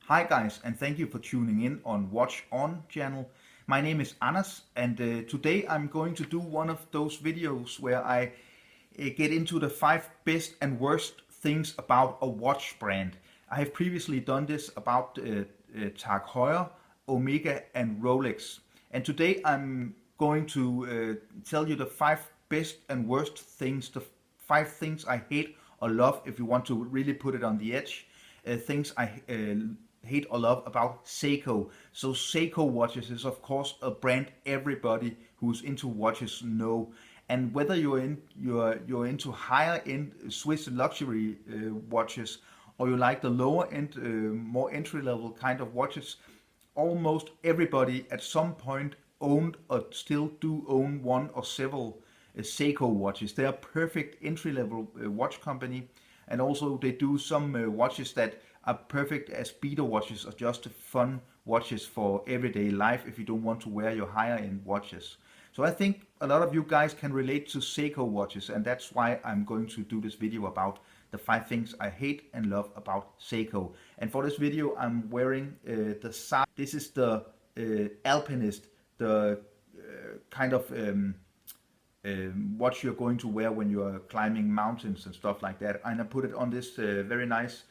Hi guys, and thank you for tuning in on Watch On channel. My name is Anders, and today I'm going to do one of those videos where I get into the 5 best and worst things about a watch brand. I have previously done this about Tag Heuer, Omega and Rolex. And today I'm going to tell you the 5 best and worst things, the 5 things I hate or love, if you want to really put it on the edge, things I hate or love about Seiko. So Seiko watches is of course a brand everybody who's into watches know. And whether you're into higher end Swiss luxury watches, or you like the lower end, more entry level kind of watches, almost everybody at some point owned or still do own one or several Seiko watches. They are perfect entry level watch company, and also they do some watches that are perfect as beater watches or just fun watches for everyday life if you don't want to wear your higher end watches. So I think a lot of you guys can relate to Seiko watches, and that's why I'm going to do this video about the 5 things I hate and love about Seiko. And for this video I'm wearing the Seiko. This is the Alpinist, the kind of watch you're going to wear when you're climbing mountains and stuff like that. And I put it on this very nice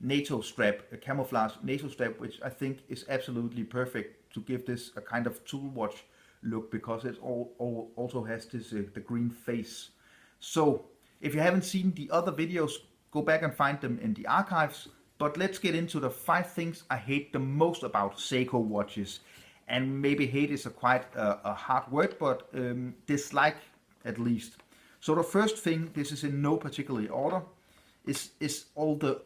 NATO strap, a camouflage NATO strap, which I think is absolutely perfect to give this a kind of tool watch look, because it also has this the green face. So if you haven't seen the other videos, go back and find them in the archives. But let's get into the 5 things I hate the most about Seiko watches. And maybe hate is quite a hard word, but dislike at least. So the first thing, this is in no particular order, is all the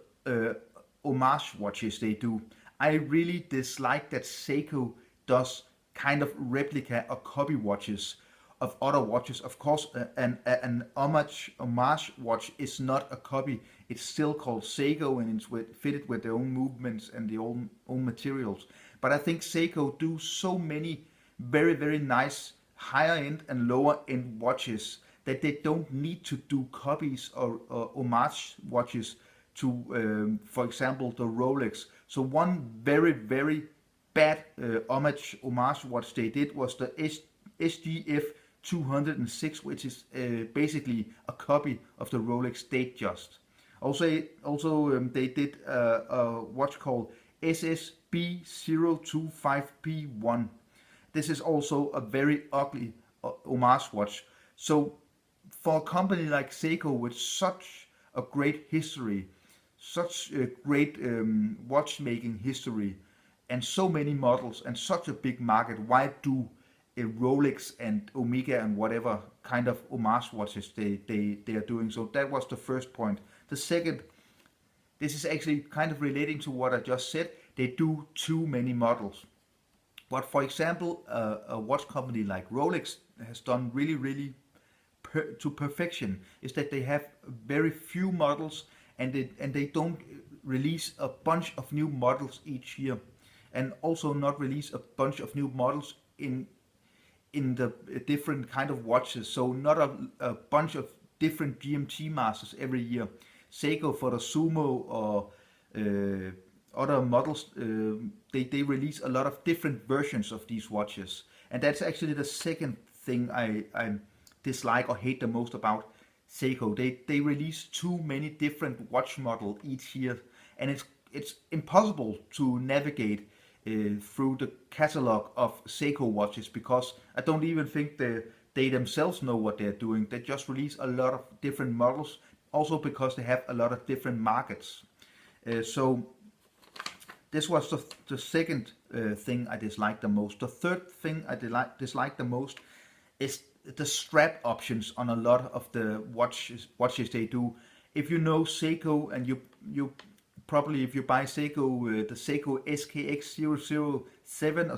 homage watches they do. I really dislike that Seiko does kind of replica or copy watches of other watches. Of course, an homage watch is not a copy. It's still called Seiko, and it's fitted with their own movements and their own materials. But I think Seiko do so many very, very nice higher end and lower end watches that they don't need to do copies or homage watches to, for example, the Rolex. So one very, very bad homage watch they did was the SGF 206, which is basically a copy of the Rolex Datejust. Also, they did a watch called SSB025P1. This is also a very ugly homage watch. So for a company like Seiko with such a great history, such a great watchmaking history, and so many models and such a big market, why do a Rolex and Omega and whatever kind of homage watches they are doing? So that was the first point. The second, this is actually kind of relating to what I just said. They do too many models. But for example, a watch company like Rolex has done really to perfection is that they have very few models, and they don't release a bunch of new models each year, and also not release a bunch of new models in the different kind of watches. So not a bunch of different GMT masters every year. Seiko, for the Sumo or other models, they release a lot of different versions of these watches, and that's actually the second thing I dislike or hate the most about Seiko. They release too many different watch models each year, and it's impossible to navigate through the catalog of Seiko watches, because I don't even think they themselves know what they're doing. They just release a lot of different models, also because they have a lot of different markets. So this was the second thing I dislike the most. The third thing I dislike the most is the strap options on a lot of the watches they do. If you know Seiko, and you probably, if you buy Seiko, the Seiko SKX 007 or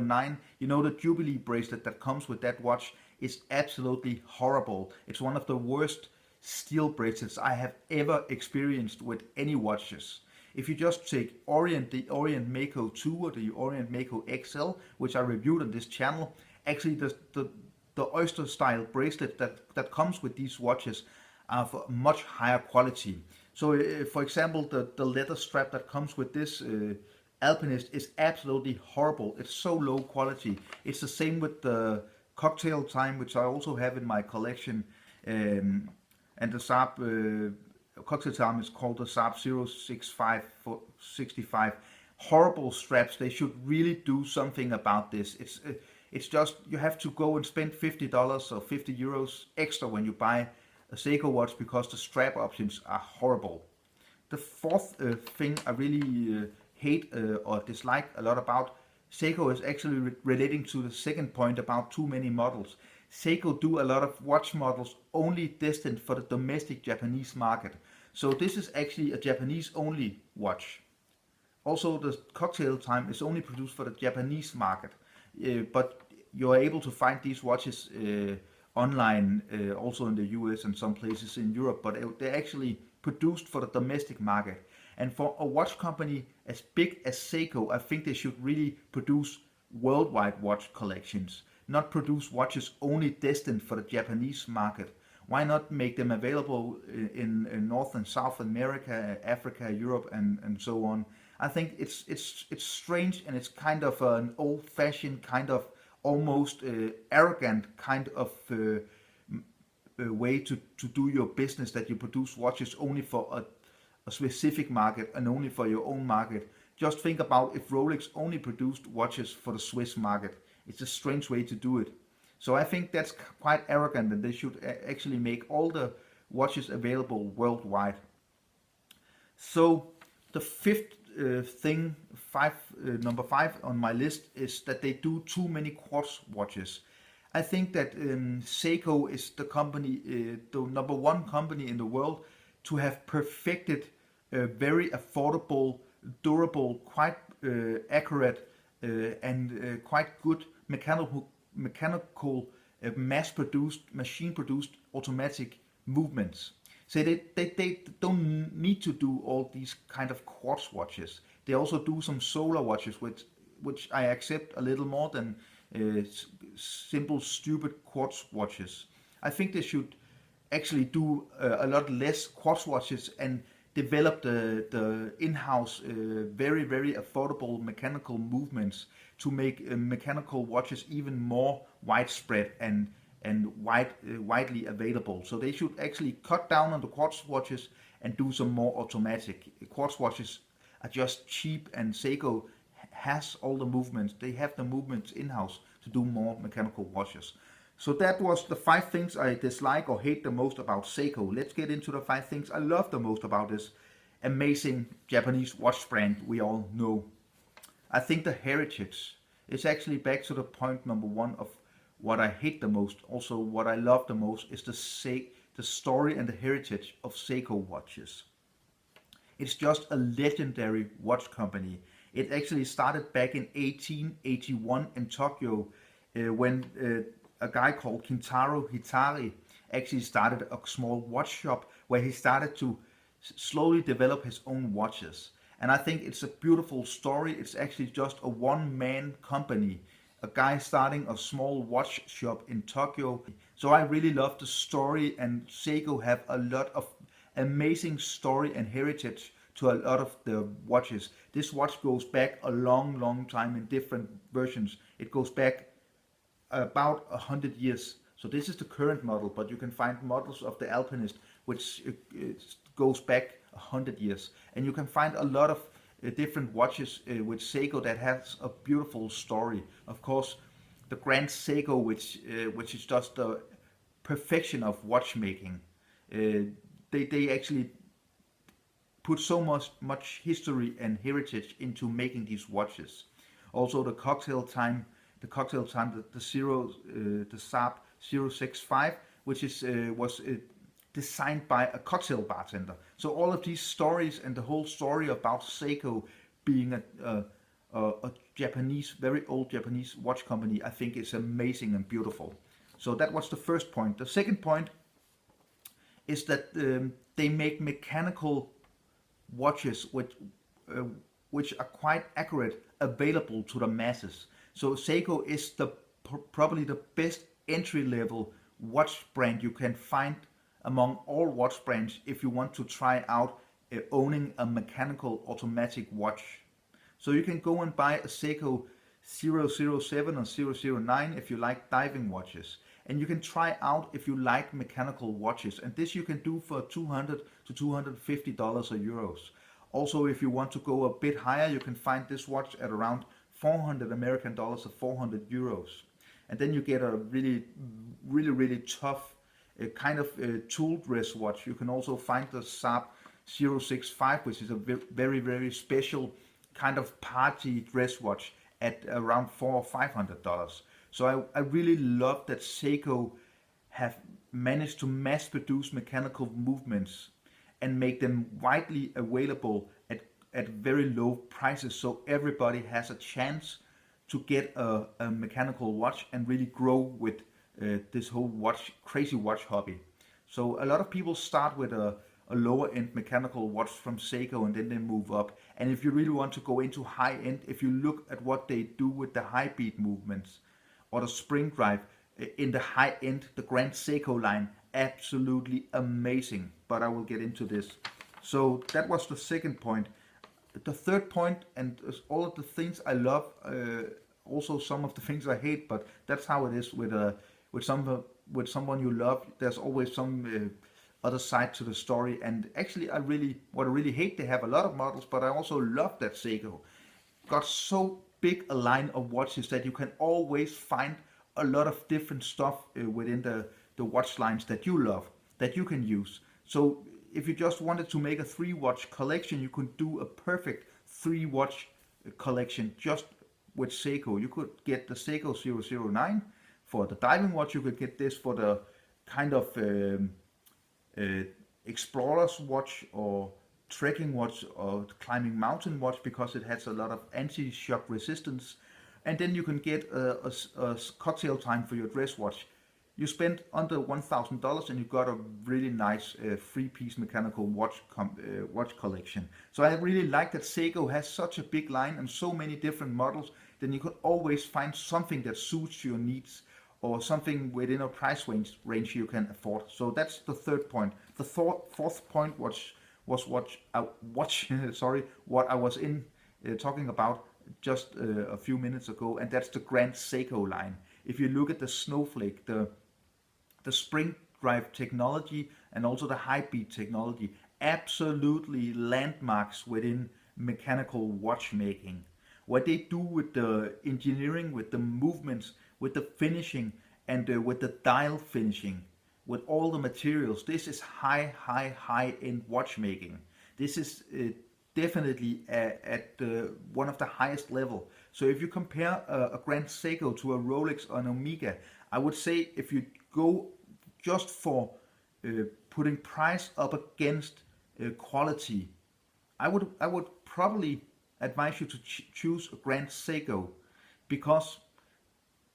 009, you know the Jubilee bracelet that comes with that watch is absolutely horrible. It's one of the worst steel bracelets I have ever experienced with any watches. If you just take the Orient Mako 2 or the Orient Mako XL, which I reviewed on this channel, actually the oyster style bracelet that comes with these watches are of much higher quality. So for example, the leather strap that comes with this Alpinist is absolutely horrible. It's so low quality. It's the same with the Cocktail Time, which I also have in my collection. And the Saab Cocktail Time is called the Saab 065. Horrible straps. They should really do something about this. It's just, you have to go and spend $50 or 50 euros extra when you buy a Seiko watch because the strap options are horrible. The fourth thing I really hate or dislike a lot about Seiko is actually relating to the second point about too many models. Seiko do a lot of watch models only destined for the domestic Japanese market. So this is actually a Japanese only watch. Also, the Cocktail Time is only produced for the Japanese market, but you're able to find these watches online, also in the US and some places in Europe, but they're actually produced for the domestic market. And for a watch company as big as Seiko, I think they should really produce worldwide watch collections, not produce watches only destined for the Japanese market. Why not make them available in North and South America, Africa, Europe, and so on? I think it's strange, and it's kind of an old-fashioned, kind of almost arrogant kind of way to do your business, that you produce watches only for a specific market and only for your own market. Just think about if Rolex only produced watches for the Swiss market. It's a strange way to do it. So I think that's quite arrogant, and they should actually make all the watches available worldwide. So the fifth thing, number 5 on my list, is that they do too many quartz watches. I think that Seiko is the company, the number 1 company in the world to have perfected very affordable, durable, quite accurate and quite good mechanical mass-produced, machine-produced automatic movements. So they don't need to do all these kind of quartz watches. They also do some solar watches, which I accept a little more than simple, stupid quartz watches. I think they should actually do a lot less quartz watches and develop the in-house very, very affordable mechanical movements to make mechanical watches even more widespread and widely available. So they should actually cut down on the quartz watches and do some more automatic. Quartz watches are just cheap, and Seiko has all the movements. They have the movements in-house to do more mechanical watches. So that was the 5 things I dislike or hate the most about Seiko. Let's get into the 5 things I love the most about this amazing Japanese watch brand we all know. I think the heritage is actually back to the point number 1 of what I hate the most. Also what I love the most is the story and the heritage of Seiko watches. It's just a legendary watch company. It actually started back in 1881 in Tokyo when a guy called Kintaro Hitari actually started a small watch shop where he started to slowly develop his own watches. And I think it's a beautiful story. It's actually just a one-man company, a guy starting a small watch shop in Tokyo. So I really love the story, and Seiko have a lot of amazing story and heritage to a lot of the watches. This watch goes back a long time in different versions. It goes back about 100 years. So this is the current model, but you can find models of the Alpinist which goes back 100 years. And you can find a lot of different watches with Seiko that has a beautiful story. Of course, the Grand Seiko, which is just the perfection of watchmaking. They actually put so much history and heritage into making these watches. Also the Cocktail Time, the Saab 065, which was designed by a cocktail bartender. So all of these stories and the whole story about Seiko being a Japanese, very old Japanese watch company, I think is amazing and beautiful. So that was the first point. The second point is that they make mechanical watches which are quite accurate, available to the masses. So Seiko is probably the best entry level watch brand you can find among all watch brands if you want to try out owning a mechanical automatic watch. So you can go and buy a Seiko 007 or 009 if you like diving watches. And you can try out if you like mechanical watches. And this you can do for $200 to $250 or euros. Also, if you want to go a bit higher, you can find this watch at around 400 American dollars or 400 euros. And then you get a really tough kind of tool dress watch. You can also find the Saab 065, which is a very special kind of party dress watch at around $400 or $500. So I really love that Seiko have managed to mass produce mechanical movements and make them widely available at very low prices, so everybody has a chance to get a mechanical watch and really grow with this whole crazy watch hobby. So a lot of people start with a lower end mechanical watch from Seiko and then they move up. And if you really want to go into high end, if you look at what they do with the high beat movements or the spring drive in the high end, the Grand Seiko line, absolutely amazing. But I will get into this. So that was the second point. The third point, and all of the things I love, also some of the things I hate, but that's how it is with someone you love. There's always some other side to the story. And actually, what I really hate, they have a lot of models, but I also love that Seiko got so big a line of watches that you can always find a lot of different stuff within the watch lines that you love, that you can use. So if you just wanted to make a 3-watch collection, you could do a perfect 3-watch collection just with Seiko. You could get the Seiko 009 for the diving watch. You could get this for the kind of explorer's watch or trekking watch or climbing mountain watch, because it has a lot of anti-shock resistance. And then you can get a cocktail time for your dress watch. You spend under $1,000 and you got a really nice 3-piece mechanical watch collection. So I really like that Seiko has such a big line and so many different models. Then you could always find something that suits your needs or something within a price range you can afford. So that's the third point. The fourth point was what I was talking about just a few minutes ago, and that's the Grand Seiko line. If you look at the Snowflake, the spring drive technology and also the high beat technology, absolutely landmarks within mechanical watchmaking. What they do with the engineering, with the movements, with the finishing, and with the dial finishing, with all the materials, this is high end watchmaking. This is definitely at one of the highest level. So if you compare a Grand Seiko to a Rolex or an Omega, I would say if you go just for putting price up against quality, I would probably advise you to choose a Grand Seiko, because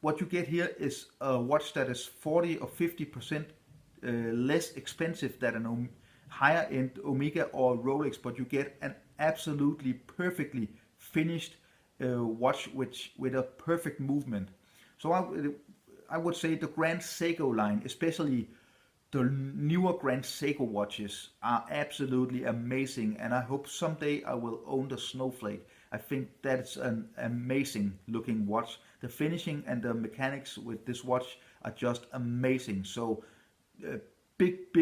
what you get here is a watch that is 40 or 50% less expensive than a higher end Omega or Rolex, but you get an absolutely perfectly finished watch with a perfect movement. So I would say the Grand Seiko line, especially the newer Grand Seiko watches, are absolutely amazing, and I hope someday I will own the Snowflake. I think that's an amazing looking watch. The finishing and the mechanics with this watch are just amazing. So big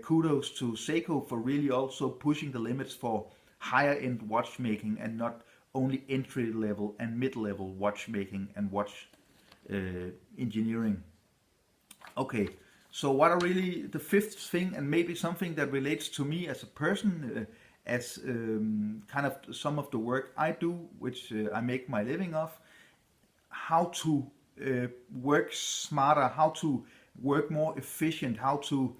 kudos to Seiko for really also pushing the limits for higher end watchmaking and not only entry level and mid level watchmaking and watch engineering. Okay, so what are really the fifth thing, and maybe something that relates to me as a person, as kind of some of the work I do, which I make my living of, how to work smarter, how to work more efficient, how to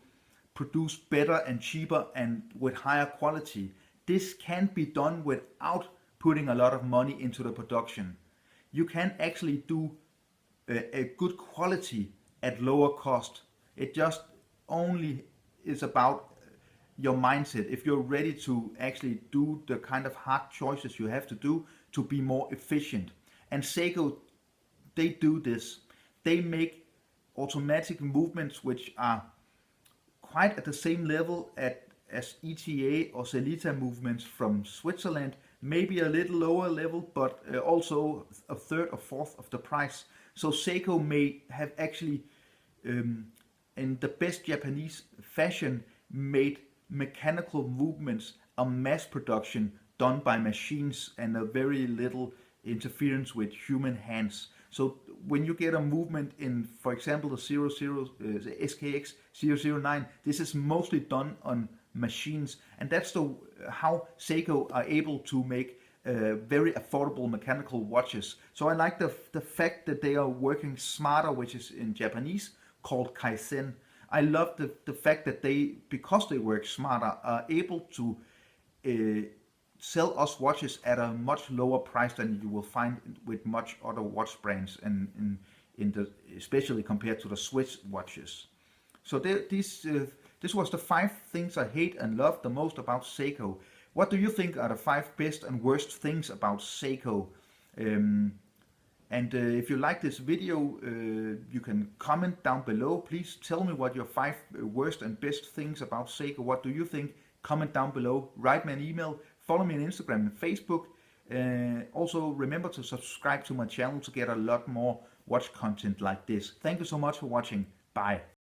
produce better and cheaper and with higher quality. This can be done without putting a lot of money into the production. You can actually do a good quality at lower cost. It just only is about your mindset. If you're ready to actually do the kind of hard choices you have to do to be more efficient. And Seiko, they do this. They make automatic movements which are quite at the same level as ETA or Selita movements from Switzerland, maybe a little lower level, but also a third or fourth of the price. So Seiko may have actually, in the best Japanese fashion, made mechanical movements a mass production done by machines and a very little interference with human hands. So when you get a movement in, for example, the SKX 009, this is mostly done on machines, and that's how Seiko are able to make very affordable mechanical watches. So I like the fact that they are working smarter, which is in Japanese called Kaizen. I love the fact that they, because they work smarter, are able to sell us watches at a much lower price than you will find with much other watch brands, and especially compared to the Swiss watches. So this was the 5 things I hate and love the most about Seiko. What do you think are the 5 best and worst things about Seiko? If you like this video, you can comment down below. Please tell me what your 5 worst and best things about Seiko. What do you think? Comment down below. Write me an email. Follow me on Instagram and Facebook. Also remember to subscribe to my channel to get a lot more watch content like this. Thank you so much for watching. Bye.